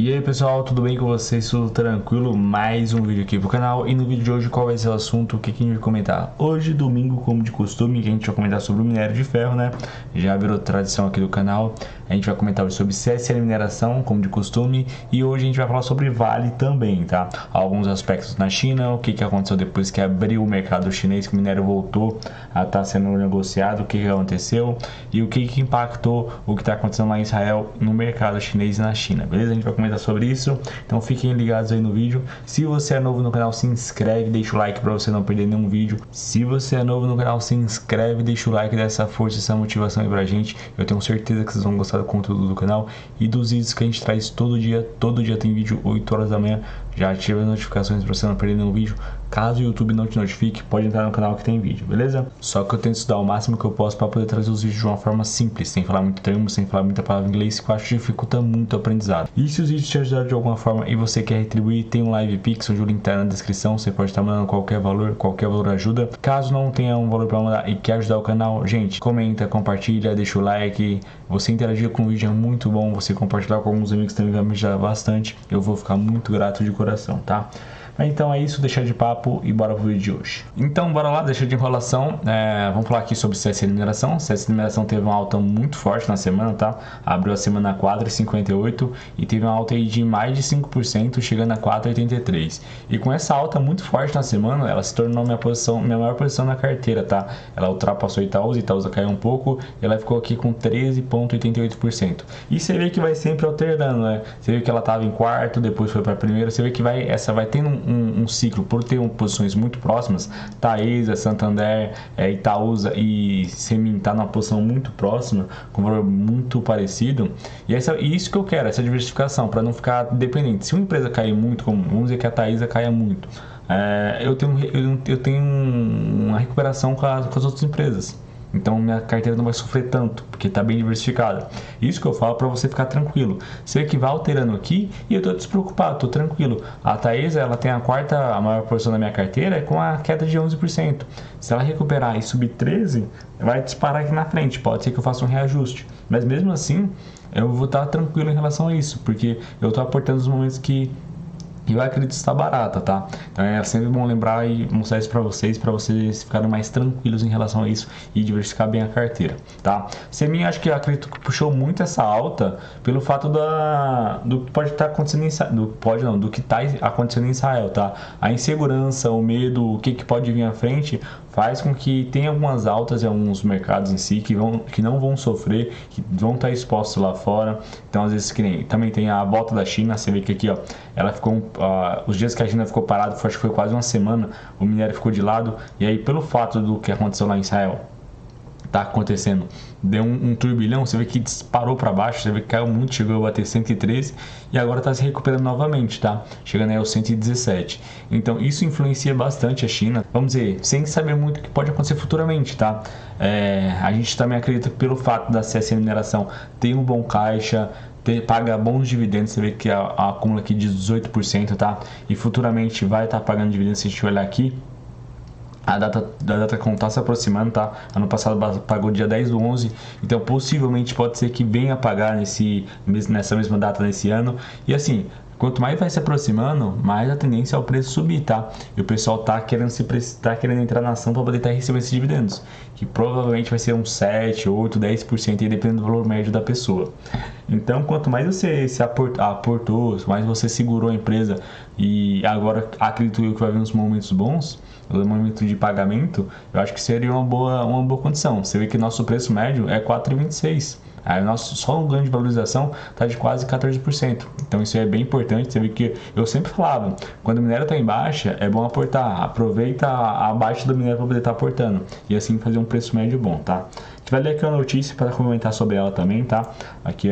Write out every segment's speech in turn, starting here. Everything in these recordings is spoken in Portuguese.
E aí pessoal, tudo bem com vocês? Tudo tranquilo? Mais um vídeo aqui pro canal. E no vídeo de hoje qual vai ser o assunto? O que a gente vai comentar? Hoje, domingo, como de costume, a gente vai comentar sobre o minério de ferro, né? Já virou tradição aqui do canal. A gente vai comentar hoje sobre CSN Mineração, como de costume. E hoje a gente vai falar sobre Vale também, tá? Alguns aspectos na China, o que aconteceu depois que abriu o mercado chinês, que o minério voltou a estar sendo negociado, o que aconteceu e o que impactou o que está acontecendo lá em Israel no mercado chinês e na China, beleza? A gente vai comentar sobre isso, então fiquem ligados aí no vídeo. Se você é novo no canal, se inscreve, deixa o like para você não perder nenhum vídeo. Se você é novo no canal, se inscreve, deixa o like, dá essa força, essa motivação aí pra gente. Eu tenho certeza que vocês vão gostar do conteúdo do canal e dos vídeos que a gente traz todo dia tem vídeo 8 horas da manhã. Já ativa as notificações para você não perder nenhum vídeo. Caso o YouTube não te notifique, pode entrar no canal que tem vídeo, beleza? Só que eu tento estudar o máximo que eu posso para poder trazer os vídeos de uma forma simples, sem falar muito termo, sem falar muita palavra em inglês, que eu acho que dificulta muito o aprendizado. E se os vídeos te ajudaram de alguma forma e você quer retribuir, tem um Live Pix, onde o link tá na descrição, você pode estar mandando qualquer valor ajuda. Caso não tenha um valor para mandar e quer ajudar o canal, gente, comenta, compartilha, deixa o like. Você interagir com o vídeo é muito bom, você compartilhar com alguns amigos também vai me ajudar bastante. Eu vou ficar muito grato de coração, tá? Então é isso, deixar de papo e bora pro vídeo de hoje. Então bora lá, deixa de enrolação. Vamos falar aqui sobre CSN Mineração. CSN Mineração teve uma alta muito forte na semana, tá? Abriu a semana 4,58 e teve uma alta aí de mais de 5%, chegando a 4,83. E com essa alta muito forte na semana, ela se tornou minha maior posição na carteira, tá? Ela ultrapassou Itaúsa caiu um pouco e ela ficou aqui com 13,88%. E você vê que vai sempre alternando, né? Você vê que ela tava em quarto, depois foi para primeiro. Você vê que essa vai tendo um ciclo, por ter posições muito próximas. Taesa, Santander, Itaúsa e Semin tá numa posição muito próxima, com valor muito parecido. E isso que eu quero, essa diversificação, para não ficar dependente. Se uma empresa cair muito, como vamos dizer que a Taesa caia muito, eu tenho uma recuperação com as outras empresas. Então minha carteira não vai sofrer tanto, porque está bem diversificada. Isso que eu falo para você ficar tranquilo. Você que vai alterando aqui e eu estou despreocupado, estou tranquilo. A Taesa, ela tem a maior porção da minha carteira com a queda de 11%. Se ela recuperar e subir 13%, vai disparar aqui na frente. Pode ser que eu faça um reajuste. Mas mesmo assim, eu vou estar tranquilo em relação a isso, porque eu estou aportando nos momentos que eu acredito estar barata, tá? Então é sempre bom lembrar e mostrar isso para vocês ficarem mais tranquilos em relação a isso e diversificar bem a carteira, tá? Semin, acho que eu acredito que puxou muito essa alta pelo fato do que pode estar acontecendo do que está acontecendo em Israel, tá? A insegurança, o medo, o que pode vir à frente faz com que tenha algumas altas em alguns mercados em si que não vão sofrer, que vão estar expostos lá fora. Então às vezes também tem a volta da China. Você vê que aqui, ó, ela ficou os dias que a China ficou parada, acho que foi quase uma semana, o minério ficou de lado. E aí, pelo fato do que aconteceu lá em Israel tá acontecendo, deu um turbilhão, você vê que disparou para baixo, você vê que caiu muito, chegou a bater 113 e agora está se recuperando novamente, tá? Chegando aí aos 117. Então isso influencia bastante a China, vamos dizer, sem saber muito o que pode acontecer futuramente, tá? A gente também acredita que pelo fato da CSN Mineração ter um bom caixa, paga bons dividendos, você vê que acumula aqui de 18%, tá? E futuramente vai estar pagando dividendos. Se a gente olhar aqui, a data como está se aproximando, tá? Ano passado pagou dia 10/11, então possivelmente pode ser que venha pagar nessa mesma data nesse ano. E quanto mais vai se aproximando, mais a tendência é o preço subir, tá? E o pessoal tá querendo entrar na ação para poder estar recebendo esses dividendos, que provavelmente vai ser uns 7, 8, 10% aí, dependendo do valor médio da pessoa. Então, quanto mais você se aportou, mais você segurou a empresa, e agora acredito eu que vai vir uns momentos bons, no momento de pagamento, eu acho que seria uma boa condição. Você vê que nosso preço médio é 4,26. Aí só um ganho de valorização está de quase 14%. Então isso é bem importante. Você vê que eu sempre falava, quando o minério está em baixa, é bom aportar. Aproveita a baixa do minério para poder estar aportando. E assim fazer um preço médio bom, tá? A gente vai ler aqui uma notícia para comentar sobre ela também, tá? Aqui,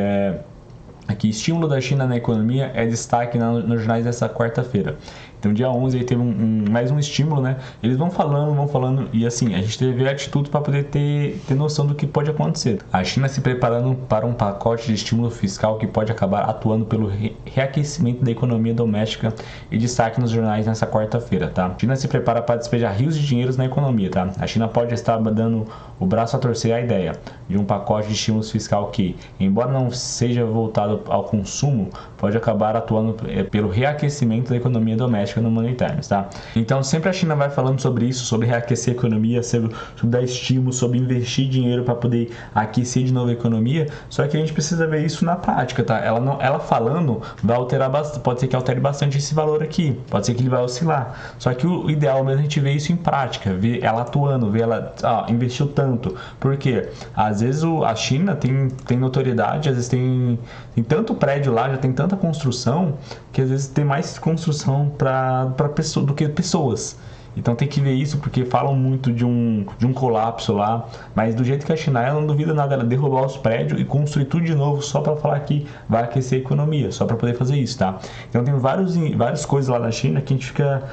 estímulo da China na economia é destaque nos jornais dessa quarta-feira. Então dia 11 aí teve mais um estímulo, né? Eles vão falando e assim, a gente teve atitude para poder ter noção do que pode acontecer. A China se preparando para um pacote de estímulo fiscal que pode acabar atuando pelo reaquecimento da economia doméstica e destaque nos jornais nessa quarta-feira, tá? A China se prepara para despejar rios de dinheiros na economia, tá? A China pode estar dando o braço a torcer à ideia de um pacote de estímulos fiscal que, embora não seja voltado ao consumo, pode acabar atuando pelo reaquecimento da economia doméstica no Money Times, tá? Então sempre a China vai falando sobre isso, sobre reaquecer a economia, sobre dar estímulo, sobre investir dinheiro para poder aquecer de novo a economia, só que a gente precisa ver isso na prática, tá? Ela falando vai alterar bastante, pode ser que altere bastante esse valor aqui, pode ser que ele vai oscilar, só que o ideal mesmo é a gente ver isso em prática, ver ela atuando, ver ela investiu tanto, porque às vezes a China tem notoriedade, às vezes tem tanto prédio lá, já tem tanta construção, que às vezes tem mais construção para pessoa do que pessoas. Então tem que ver isso, porque falam muito de um colapso lá, mas do jeito que a China, ela não duvida nada, ela derrubar os prédios e construir tudo de novo só para falar que vai aquecer a economia, só para poder fazer isso, tá? Então tem várias coisas lá na China que a gente fica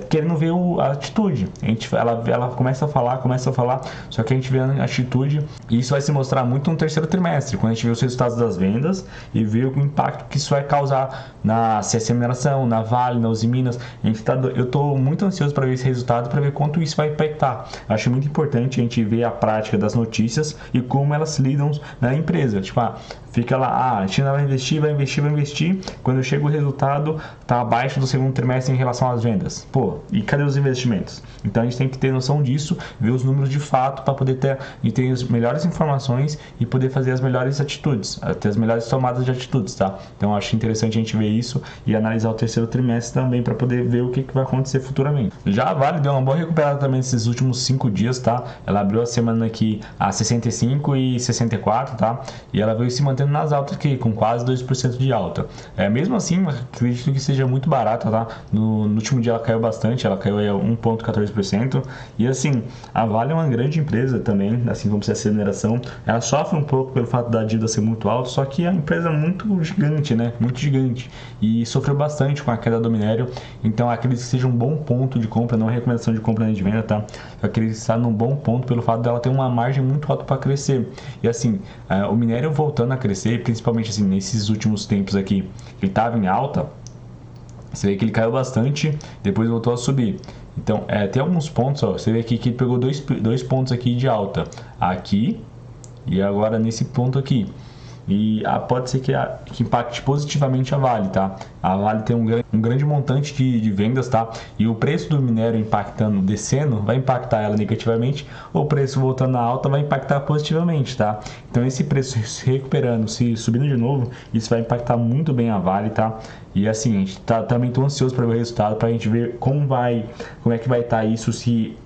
querendo ver a atitude. Ela começa a falar, só que a gente vê a atitude e isso vai se mostrar muito no terceiro trimestre, quando a gente vê os resultados das vendas e vê o impacto que isso vai causar na CSN Mineração, na Vale, na Uzi Minas. Eu tô muito ansioso para ver esse resultado, para ver quanto isso vai impactar. Acho muito importante a gente ver a prática das notícias e como elas lidam na empresa. Tipo, fica lá, a China vai investir, quando chega o resultado, tá abaixo do segundo trimestre em relação às vendas. Pô, e cadê os investimentos? Então a gente tem que ter noção disso, ver os números de fato para poder ter as melhores informações e poder fazer as melhores atitudes, ter as melhores tomadas de atitudes, tá? Então acho interessante a gente ver isso e analisar o terceiro trimestre também para poder ver o que vai acontecer futuramente. Já a Vale deu uma boa recuperada também nesses últimos 5 dias, tá? Ela abriu a semana aqui a 65 e 64, tá? E ela veio se mantendo nas altas aqui, com quase 2% de alta. Mesmo assim, acredito que seja muito barata, tá? No último dia ela caiu bastante, ela caiu a 1,14%. E assim, a Vale é uma grande empresa também, assim como se a mineração. Ela sofre um pouco pelo fato da dívida ser muito alta, só que é uma empresa muito gigante, né? Muito gigante. E sofreu bastante com a queda do minério. Então acredito que seja um bom ponto de compra, não é recomendação de compra nem de venda, tá? Eu acredito que está num bom ponto pelo fato dela ter uma margem muito alta para crescer. E assim, o minério voltando a crescer, principalmente assim, nesses últimos tempos aqui, ele estava em alta, você vê que ele caiu bastante, depois voltou a subir. Então, tem alguns pontos, ó, você vê aqui que ele pegou dois pontos aqui de alta, aqui e agora nesse ponto aqui. E pode ser que impacte positivamente a Vale, tá? A Vale tem um grande montante de vendas, tá? E o preço do minério impactando, descendo, vai impactar ela negativamente. O preço voltando à alta vai impactar positivamente, tá? Então esse preço se recuperando, se subindo de novo, isso vai impactar muito bem a Vale, tá? E assim, a gente também tô ansioso para ver o resultado, para a gente ver como é que vai estar isso, se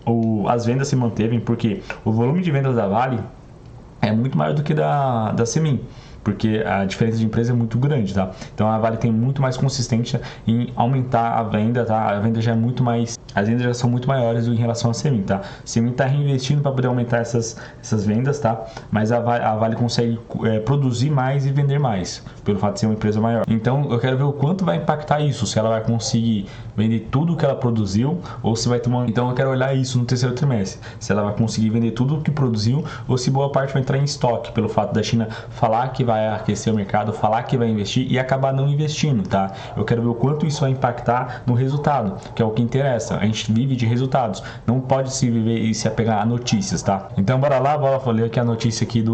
as vendas se mantevem, porque o volume de vendas da Vale é muito maior do que da Semin, porque a diferença de empresa é muito grande, tá? Então a Vale tem muito mais consistência em aumentar a venda, tá? A venda já é muito mais, as vendas já são muito maiores em relação a Semin, tá? Semin tá reinvestindo para poder aumentar essas vendas, tá? Mas a Vale consegue produzir mais e vender mais, pelo fato de ser uma empresa maior. Então eu quero ver o quanto vai impactar isso, se ela vai conseguir vender tudo o que ela produziu, ou se vai ter Então eu quero olhar isso no terceiro trimestre, se ela vai conseguir vender tudo o que produziu, ou se boa parte vai entrar em estoque, pelo fato da China falar que vai aquecer o mercado, falar que vai investir e acabar não investindo, tá? Eu quero ver o quanto isso vai impactar no resultado, que é o que interessa. A gente vive de resultados, não pode se viver e se apegar a notícias, tá? Então bora lá, ler aqui a notícia aqui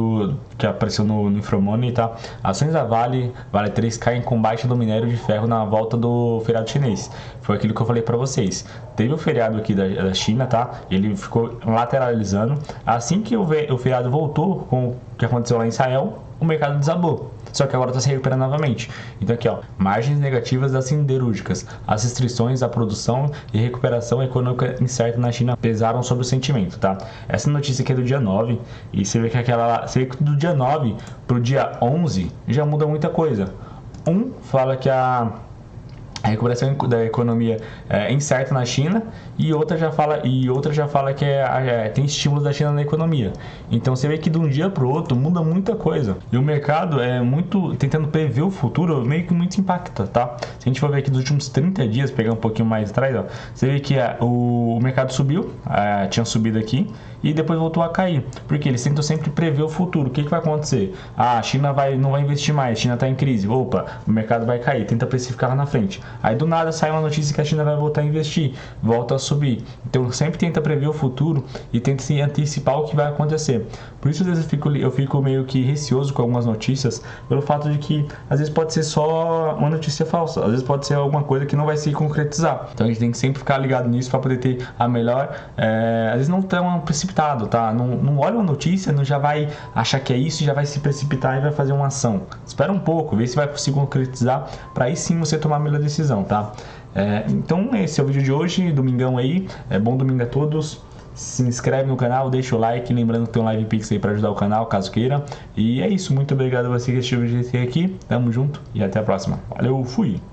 que apareceu no Infomoney, tá? Ações da Vale 3 caem com baixa do minério de ferro na volta do feriado chinês. Foi aquilo que eu falei para vocês. Teve o feriado aqui da China, tá? Ele ficou lateralizando. Assim que o feriado voltou com o que aconteceu lá em Israel, o mercado desabou. Só que agora está se recuperando novamente. Então aqui, ó, margens negativas das siderúrgicas. As restrições à produção e recuperação econômica incerta na China pesaram sobre o sentimento, tá? Essa notícia aqui é do dia 9 e você vê que do dia 9 pro dia 11 já muda muita coisa. Fala que a recuperação da economia é incerta na China, e outra já fala que tem estímulos da China na economia. Então você vê que de um dia para o outro muda muita coisa, e o mercado é muito tentando prever o futuro, meio que muito impacta, tá? Se a gente for ver aqui dos últimos 30 dias, pegar um pouquinho mais atrás, ó, você vê que o mercado subiu, tinha subido aqui e depois voltou a cair, porque eles tentam sempre prever o futuro. O que vai acontecer? A China não vai investir mais, a China está em crise, opa, o mercado vai cair, tenta precificar lá na frente. Aí do nada sai uma notícia que a China vai voltar a investir, volta a subir. Então sempre tenta prever o futuro e tenta se antecipar o que vai acontecer. Por isso às vezes eu fico meio que receoso com algumas notícias, pelo fato de que às vezes pode ser só uma notícia falsa, às vezes pode ser alguma coisa que não vai se concretizar. Então a gente tem que sempre ficar ligado nisso para poder ter a melhor, às vezes não tão precipitado, tá? Não olha uma notícia, não já vai achar que é isso, já vai se precipitar e vai fazer uma ação. Espera um pouco, vê se vai se concretizar, para aí sim você tomar a melhor decisão, tá? Então esse é o vídeo de hoje, domingão aí, bom domingo a todos. Se inscreve no canal, deixa o like, lembrando que tem um Live Pix aí para ajudar o canal, caso queira. E é isso, muito obrigado a você que assistiu o vídeo aqui, tamo junto e até a próxima. Valeu, fui!